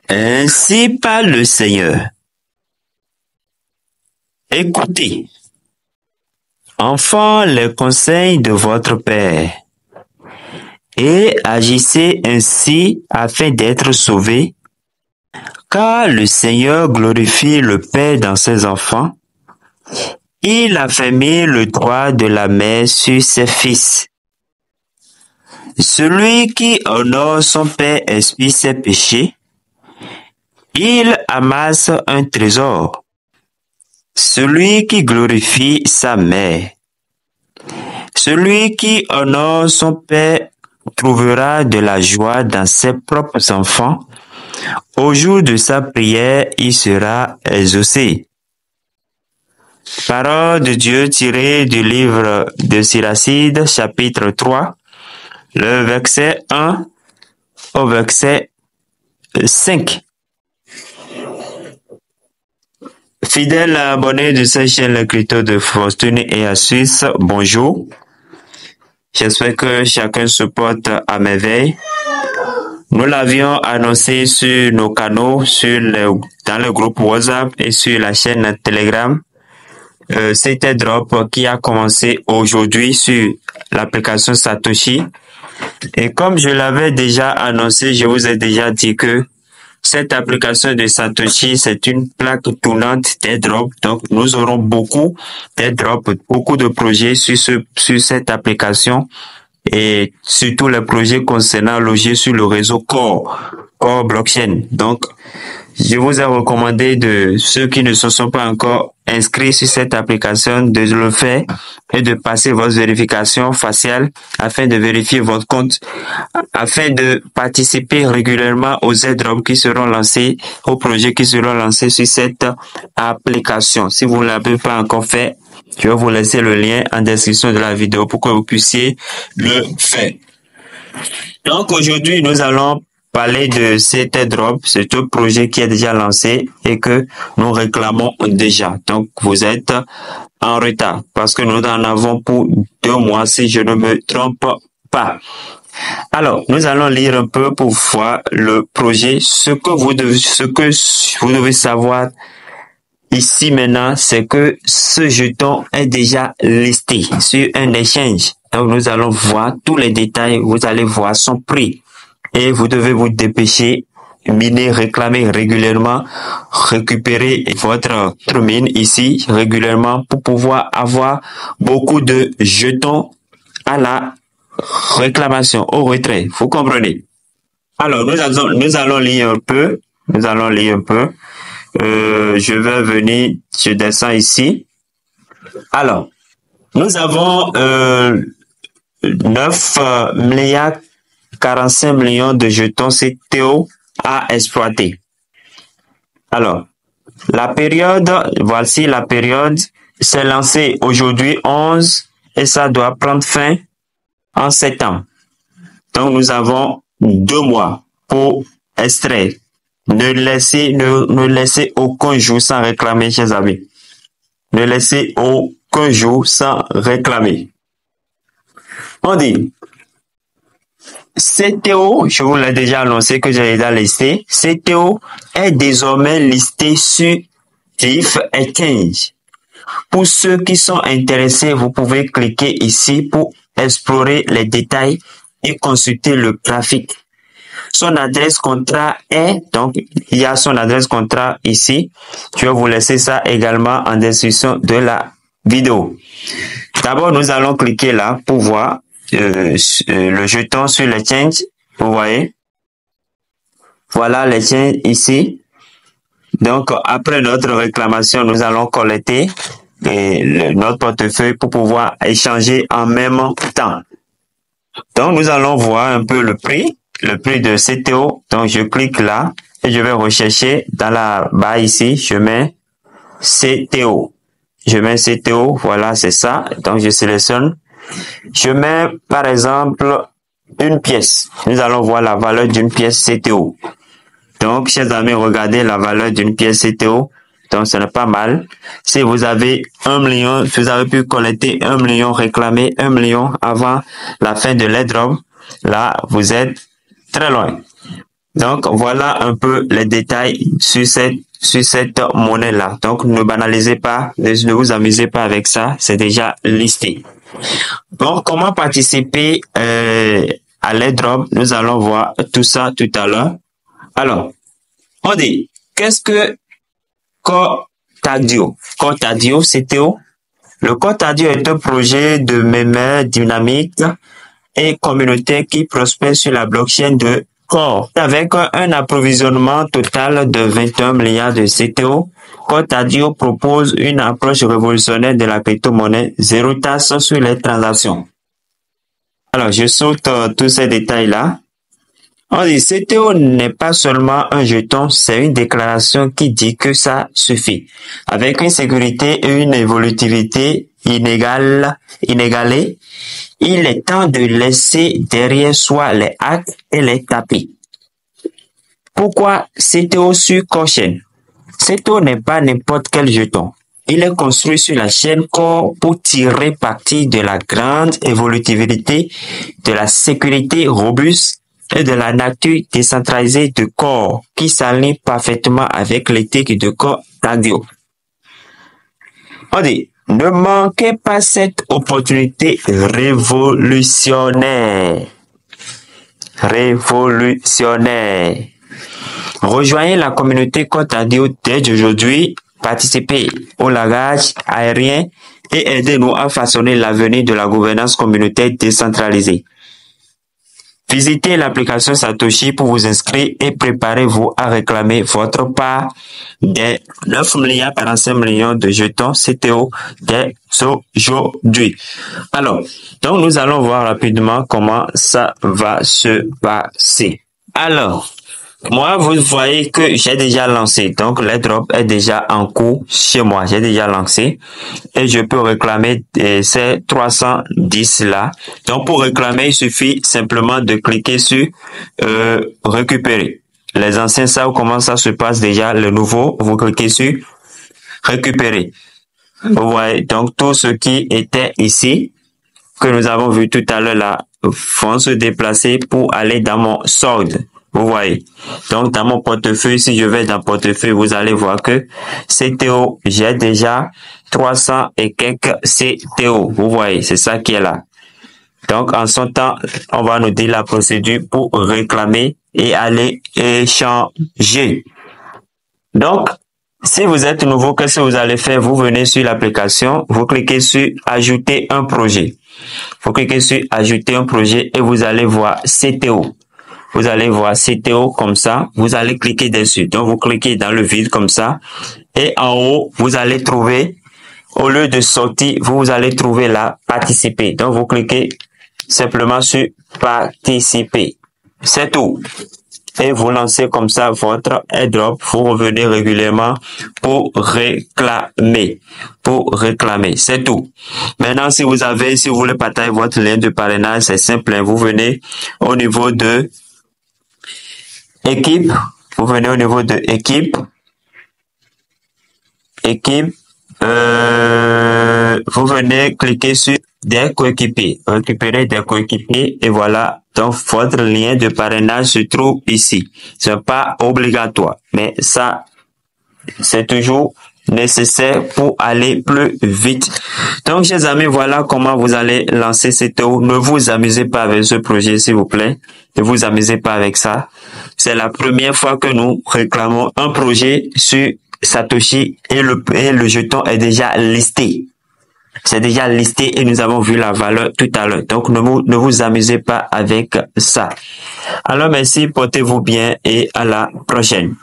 Ainsi parle le Seigneur. Écoutez, enfants, les conseils de votre Père, et agissez ainsi afin d'être sauvés, car le Seigneur glorifie le Père dans ses enfants. Il a fermé le droit de la mère sur ses fils. Celui qui honore son père expie ses péchés. Il amasse un trésor. Celui qui glorifie sa mère. Celui qui honore son père trouvera de la joie dans ses propres enfants. Au jour de sa prière, il sera exaucé. Parole de Dieu tirée du livre de Siracide, chapitre 3, le verset 1 au verset 5. Fidèles abonnés de cette chaîne, l'écriture de Fortune et à Suisse, bonjour. J'espère que chacun se porte à merveille. Nous l'avions annoncé sur nos canaux, dans le groupe WhatsApp et sur la chaîne Telegram. C'était Drop qui a commencé aujourd'hui sur l'application Satoshi. Et comme je l'avais déjà annoncé, je vous ai déjà dit que cette application de Satoshi, c'est une plaque tournante d'airdrop. Donc, nous aurons beaucoup d'airdrop, beaucoup de projets sur cette application et surtout les projets concernant logés sur le réseau Core Blockchain. Donc, je vous ai recommandé de ceux qui ne se sont pas encore inscrits sur cette application de le faire et de passer votre vérification faciale afin de vérifier votre compte, afin de participer régulièrement aux airdrops qui seront lancés, aux projets qui seront lancés sur cette application. Si vous ne l'avez pas encore fait, je vais vous laisser le lien en description de la vidéo pour que vous puissiez le faire. Donc aujourd'hui, nous allons parler de cet airdrop, c'est un projet qui est déjà lancé et que nous réclamons déjà. Donc, vous êtes en retard parce que nous en avons pour 2 mois si je ne me trompe pas. Alors, nous allons lire un peu pour voir le projet. Ce que vous devez savoir ici maintenant, c'est que ce jeton est déjà listé sur un exchange. Donc, nous allons voir tous les détails. Vous allez voir son prix. Et vous devez vous dépêcher, miner, réclamer régulièrement, récupérer votre mine ici régulièrement pour pouvoir avoir beaucoup de jetons à la réclamation, au retrait. Vous comprenez? Alors, nous allons lire un peu. Je vais venir, je descends ici. Alors, nous avons 9 milliards 45 millions de jetons CTO à exploiter. Alors, voici la période, c'est lancé aujourd'hui 11 et ça doit prendre fin en septembre. Donc, nous avons 2 mois pour extraire. Ne laissez aucun jour sans réclamer, chers amis. Ne laissez aucun jour sans réclamer. On dit, CTO, je vous l'ai déjà annoncé que j'ai déjà listé. CTO est désormais listé sur TIF Exchange. Pour ceux qui sont intéressés, vous pouvez cliquer ici pour explorer les détails et consulter le graphique. Son adresse contrat est, donc, il y a son adresse contrat ici. Je vais vous laisser ça également en description de la vidéo. D'abord, nous allons cliquer là pour voir le jeton sur l'exchange. Vous voyez, voilà l'exchange ici. Donc après notre réclamation, nous allons collecter notre portefeuille pour pouvoir échanger en même temps. Donc nous allons voir un peu le prix de CTO. Donc je clique là et je vais rechercher dans la barre ici. Je mets CTO. Voilà, c'est ça. Donc je sélectionne. Je mets par exemple une pièce. Nous allons voir la valeur d'une pièce CTO. Donc, chers amis, regardez la valeur d'une pièce CTO. Donc, ce n'est pas mal. Si vous avez 1 million, si vous avez pu collecter 1 million, réclamer 1 million avant la fin de l'airdrop, là, vous êtes très loin. Donc, voilà un peu les détails sur cette monnaie-là. Donc, ne banalisez pas, ne vous amusez pas avec ça. C'est déjà listé. Bon, comment participer à l'airdrop? Nous allons voir tout ça tout à l'heure. Alors, on dit, qu'est-ce que Cortadio? Cortadio, c'est Théo. Le Cortadio est un projet de mémère dynamique et communautaire qui prospère sur la blockchain de Core. Avec un approvisionnement total de 21 milliards de CTO, Cortadio propose une approche révolutionnaire de la crypto-monnaie, zéro taxe sur les transactions. Alors, je saute tous ces détails-là. On dit, CTO n'est pas seulement un jeton, c'est une déclaration qui dit que ça suffit. Avec une sécurité et une évolutivité inégalée, il est temps de laisser derrière soi les hacks et les tapis. Pourquoi CTO sur Core-chain? CTO n'est pas n'importe quel jeton. Il est construit sur la chaîne Core pour tirer parti de la grande évolutivité, de la sécurité robuste et de la nature décentralisée de Core qui s'aligne parfaitement avec l'éthique de Cortadio. On dit, ne manquez pas cette opportunité révolutionnaire. Révolutionnaire. Rejoignez la communauté Cortadio dès aujourd'hui, participez au langage aérien et aidez-nous à façonner l'avenir de la gouvernance communautaire décentralisée. Visitez l'application Satoshi pour vous inscrire et préparez-vous à réclamer votre part des 9,45 milliards de jetons CTO dès aujourd'hui. Alors, donc nous allons voir rapidement comment ça va se passer. Alors, moi, vous voyez que j'ai déjà lancé. Donc, l'airdrop est déjà en cours chez moi. J'ai déjà lancé. Et je peux réclamer ces 310 là. Donc, pour réclamer, il suffit simplement de cliquer sur récupérer. Les anciens savent comment ça se passe déjà. Le nouveau, vous cliquez sur récupérer. Vous voyez, donc tout ce qui était ici, que nous avons vu tout à l'heure là, vont se déplacer pour aller dans mon solde. Vous voyez. Donc, dans mon portefeuille, si je vais dans portefeuille, vous allez voir que CTO, j'ai déjà 300 et quelques CTO. Vous voyez, c'est ça qui est là. Donc, en son temps, on va nous dire la procédure pour réclamer et aller échanger. Donc, si vous êtes nouveau, qu'est-ce que vous allez faire? Vous venez sur l'application, vous cliquez sur ajouter un projet. Vous cliquez sur ajouter un projet et vous allez voir CTO. Vous allez voir CTO comme ça, vous allez cliquer dessus. Donc, vous cliquez dans le vide comme ça. Et en haut, vous allez trouver, au lieu de sortir, vous allez trouver là, participer. Donc, vous cliquez simplement sur participer. C'est tout. Et vous lancez comme ça votre airdrop. Vous revenez régulièrement pour réclamer. C'est tout. Maintenant, si vous voulez partager votre lien de parrainage, c'est simple. Vous venez au niveau de équipe, vous venez au niveau de équipe, vous venez cliquer sur des coéquipiers, récupérer des coéquipiers et voilà, donc votre lien de parrainage se trouve ici. C'est pas obligatoire, mais ça, c'est toujours nécessaire pour aller plus vite. Donc, chers amis, voilà comment vous allez lancer CTO. Ne vous amusez pas avec ce projet, s'il vous plaît. Ne vous amusez pas avec ça. C'est la première fois que nous réclamons un projet sur Satoshi et le jeton est déjà listé. C'est déjà listé et nous avons vu la valeur tout à l'heure. Donc, ne vous amusez pas avec ça. Alors, merci, portez-vous bien et à la prochaine.